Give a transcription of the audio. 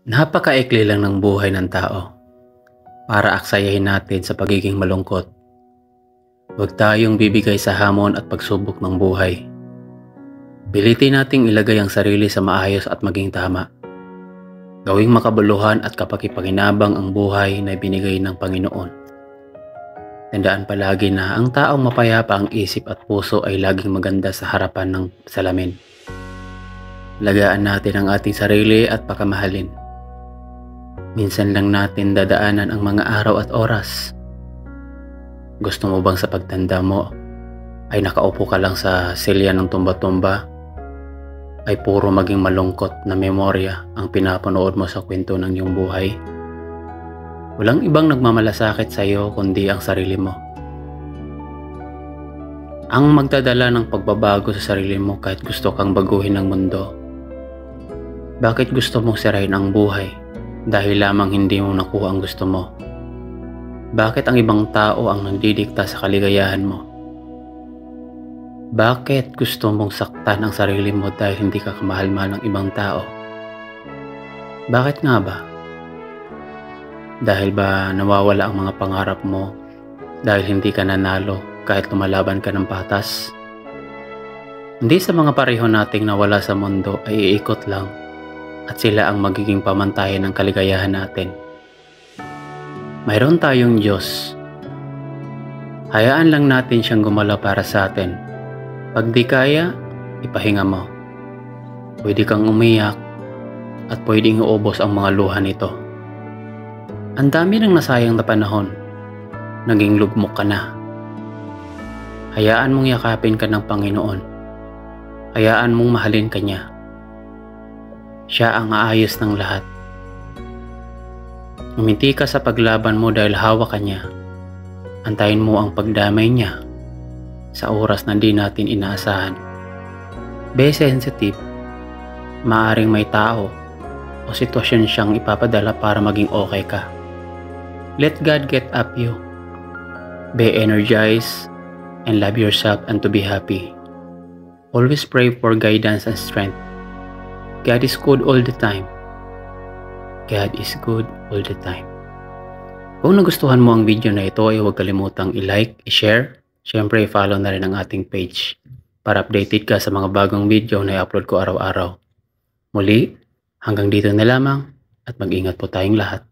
Napakaikli lang ng buhay ng tao para aksayahin natin sa pagiging malungkot. Huwag tayong bibigay sa hamon at pagsubok ng buhay. Pilitin nating ilagay ang sarili sa maayos at maging tama. Gawing makabuluhan at kapaki-pakinabang ang buhay na binigay ng Panginoon. Tandaan palagi na ang taong mapayapa ang isip at puso ay laging maganda sa harapan ng salamin. Lagaan natin ang ating sarili at pakamahalin. Minsan lang natin dadaanan ang mga araw at oras. Gusto mo bang sa pagtanda mo ay nakaupo ka lang sa silya ng tumba-tumba? Ay puro maging malungkot na memorya ang pinapanood mo sa kwento ng iyong buhay? Walang ibang nagmamalasakit sa iyo kundi ang sarili mo. Ang magdadala ng pagbabago sa sarili mo kahit gusto kang baguhin ng mundo. Bakit gusto mong sirain ang buhay dahil lamang hindi mo nakuha ang gusto mo? Bakit ang ibang tao ang nagdidikta sa kaligayahan mo? Bakit gusto mong saktan ang sarili mo dahil hindi ka kamahal-mahal ng ibang tao? Bakit nga ba? Dahil ba nawawala ang mga pangarap mo dahil hindi ka nanalo kahit lumalaban ka ng patas? Hindi sa mga pareho nating nawala sa mundo ay iikot lang at sila ang magiging pamantayan ng kaligayahan natin. Mayroon tayong Diyos. Hayaan lang natin siyang gumalaw para sa atin. Pag di kaya, ipahinga mo. Pwede kang umiyak at pwedeng iubos ang mga luha nito. Ang dami ng nasayang na panahon. Naging lugmok ka na. Hayaan mong yakapin ka ng Panginoon. Hayaan mong mahalin ka niya. Siya ang aayos ng lahat. Uminti ka sa paglaban mo dahil hawak ka niya. Antayin mo ang pagdamay niya sa oras na di natin inaasahan. Be sensitive. Maaring may tao o sitwasyon siyang ipapadala para maging okay ka. Let God get up you. Be energized and love yourself and to be happy. Always pray for guidance and strength. God is good all the time. God is good all the time. Kung nagustuhan mo ang video na ito ay huwag kalimutang i-like, i-share, syempre i-follow na rin ang ating page para updated ka sa mga bagong video na i-upload ko araw-araw. Muli, hanggang dito na lamang at mag-ingat po tayong lahat.